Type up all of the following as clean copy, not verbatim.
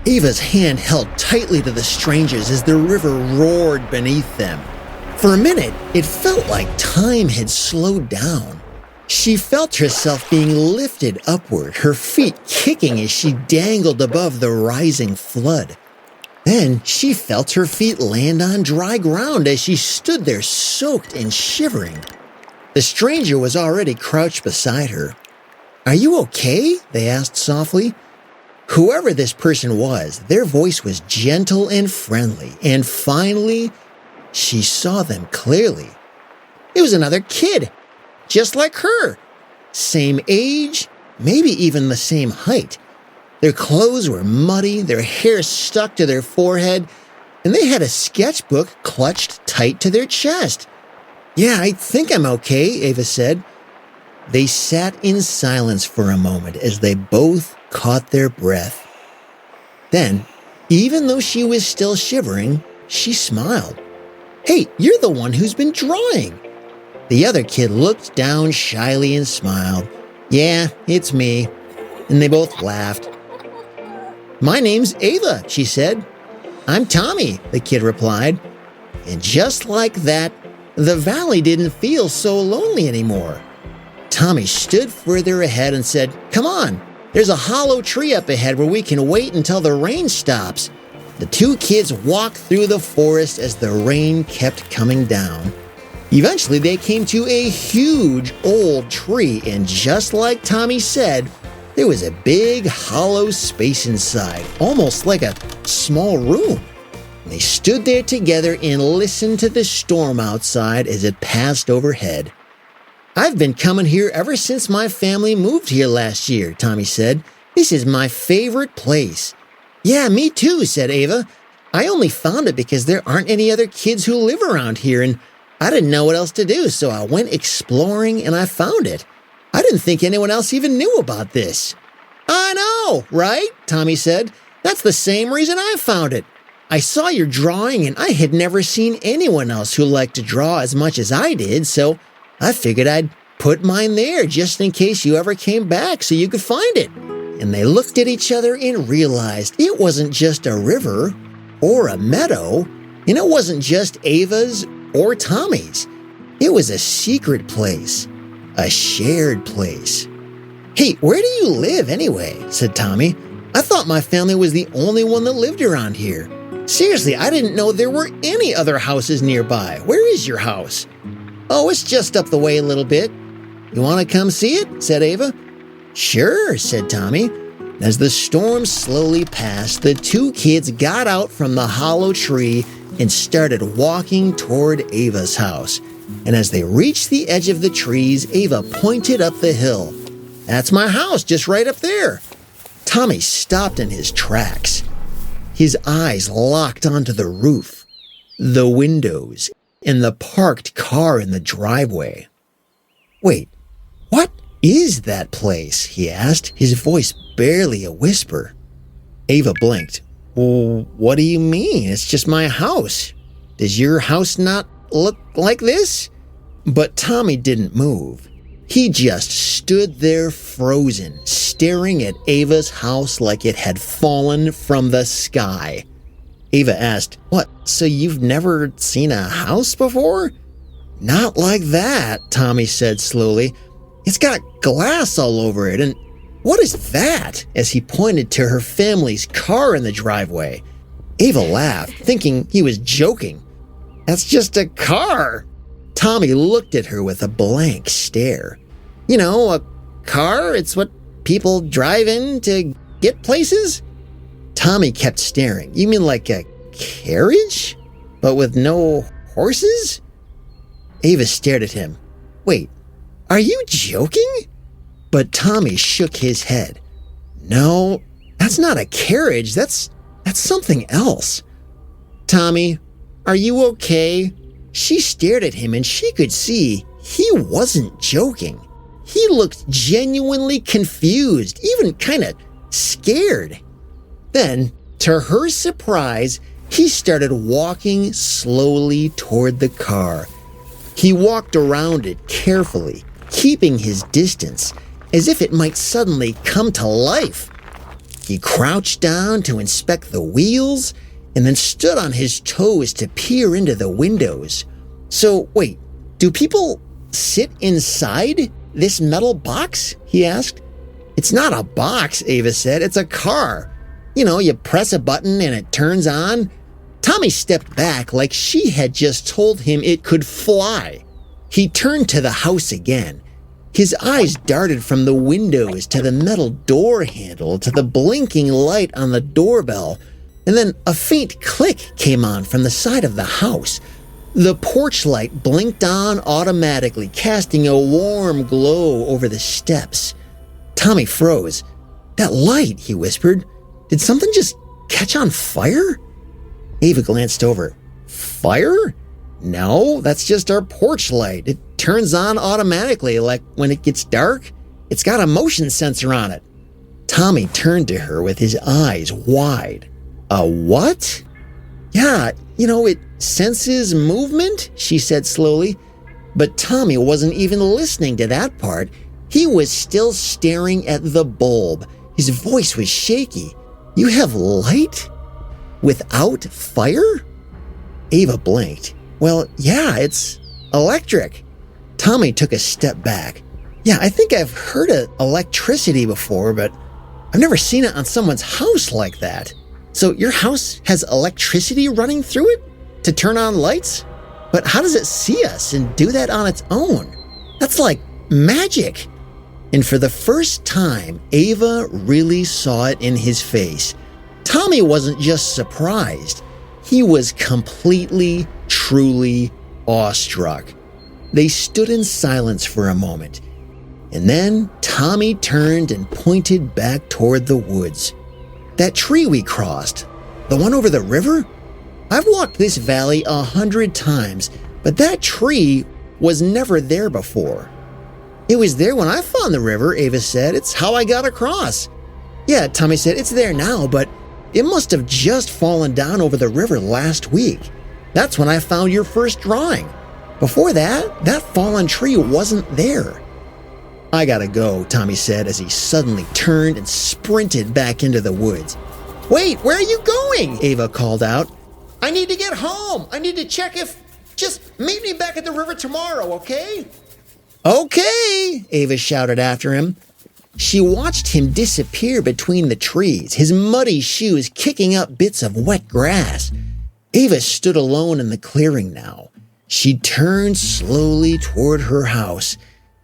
Ava's hand held tightly to the strangers as the river roared beneath them. For a minute, it felt like time had slowed down. She felt herself being lifted upward, her feet kicking as she dangled above the rising flood. Then she felt her feet land on dry ground as she stood there soaked and shivering. The stranger was already crouched beside her. "Are you okay?" they asked softly. Whoever this person was, their voice was gentle and friendly, and finally, she saw them clearly. It was another kid, just like her. Same age, maybe even the same height. Their clothes were muddy, their hair stuck to their forehead, and they had a sketchbook clutched tight to their chest. "Yeah, I think I'm okay," Ava said. They sat in silence for a moment as they both caught their breath. Then, even though she was still shivering, she smiled. "Hey, you're the one who's been drawing." The other kid looked down shyly and smiled. "Yeah, it's me." And they both laughed. "My name's Ava," she said. "I'm Tommy," the kid replied. And just like that, the valley didn't feel so lonely anymore. Tommy stood further ahead and said, "Come on, there's a hollow tree up ahead where we can wait until the rain stops." The two kids walked through the forest as the rain kept coming down. Eventually, they came to a huge old tree, and just like Tommy said, there was a big hollow space inside, almost like a small room. They stood there together and listened to the storm outside as it passed overhead. "I've been coming here ever since my family moved here last year," Tommy said. "This is my favorite place." "Yeah, me too," said Ava. "I only found it because there aren't any other kids who live around here, and I didn't know what else to do, so I went exploring and I found it. I didn't think anyone else even knew about this." "I know, right?" Tommy said. "That's the same reason I found it. I saw your drawing and I had never seen anyone else who liked to draw as much as I did, so I figured I'd put mine there just in case you ever came back so you could find it." And they looked at each other and realized it wasn't just a river or a meadow, and it wasn't just Ava's or Tommy's. It was a secret place, a shared place. "Hey, where do you live anyway?" said Tommy. "I thought my family was the only one that lived around here. Seriously, I didn't know there were any other houses nearby. Where is your house?" "Oh, it's just up the way a little bit." "You want to come see it?" said Ava. "Sure," said Tommy. As the storm slowly passed, the two kids got out from the hollow tree and started walking toward Ava's house. And as they reached the edge of the trees, Ava pointed up the hill. "That's my house, just right up there." Tommy stopped in his tracks. His eyes locked onto the roof, the windows, and the parked car in the driveway. "Wait, what is that place?" he asked, his voice barely a whisper. Ava blinked. "Well, what do you mean? It's just my house. Does your house not look like this?" But Tommy didn't move. He just stood there frozen, staring at Ava's house like it had fallen from the sky. Ava asked, "What, so you've never seen a house before?" "Not like that," Tommy said slowly. "It's got glass all over it, and what is that?" as he pointed to her family's car in the driveway. Ava laughed, thinking he was joking. "That's just a car." Tommy looked at her with a blank stare. "You know, a car, it's what people drive in to get places?" Tommy kept staring. "You mean like a carriage? But with no horses?" Ava stared at him. "Wait, are you joking?" But Tommy shook his head. "No, that's not a carriage. That's something else." "Tommy, are you okay?" She stared at him and she could see he wasn't joking. He looked genuinely confused, even kind of scared. Then, to her surprise, he started walking slowly toward the car. He walked around it carefully, keeping his distance, as if it might suddenly come to life. He crouched down to inspect the wheels and then stood on his toes to peer into the windows. So, wait, do people sit inside this metal box? He asked. It's not a box, Ava said. It's a car. You know, you press a button and it turns on. Tommy stepped back like she had just told him it could fly. He turned to the house again. His eyes darted from the windows to the metal door handle to the blinking light on the doorbell, and then a faint click came on from the side of the house. The porch light blinked on automatically, casting a warm glow over the steps. Tommy froze. That light, he whispered. Did something just catch on fire? Ava glanced over. Fire? No, that's just our porch light. It turns on automatically, like when it gets dark. It's got a motion sensor on it. Tommy turned to her with his eyes wide. A what? Yeah, it senses movement, she said slowly. But Tommy wasn't even listening to that part. He was still staring at the bulb. His voice was shaky. You have light? Without fire? Ava blinked. Well, yeah, it's electric. Tommy took a step back. Yeah, I think I've heard of electricity before, but I've never seen it on someone's house like that. So your house has electricity running through it to turn on lights? But how does it see us and do that on its own? That's like magic. And for the first time, Ava really saw it in his face. Tommy wasn't just surprised. He was completely, truly awestruck. They stood in silence for a moment, and then Tommy turned and pointed back toward the woods. That tree we crossed, the one over the river? I've walked this valley 100 times, but that tree was never there before. It was there when I found the river, Ava said. It's how I got across. Yeah, Tommy said, it's there now, but it must have just fallen down over the river last week. That's when I found your first drawing. Before that fallen tree wasn't there. I gotta go, Tommy said as he suddenly turned and sprinted back into the woods. Wait, where are you going? Ava called out. I need to get home. I need to check if... Just meet me back at the river tomorrow, okay? Okay, Ava shouted after him. She watched him disappear between the trees, his muddy shoes kicking up bits of wet grass. Ava stood alone in the clearing now. She turned slowly toward her house.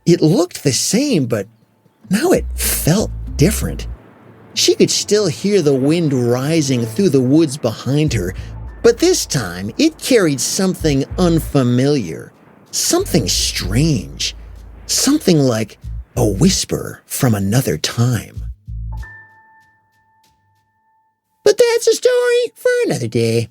It looked the same, but now it felt different. She could still hear the wind rising through the woods behind her, but this time it carried something unfamiliar, something strange, something like a whisper from another time. But that's a story for another day.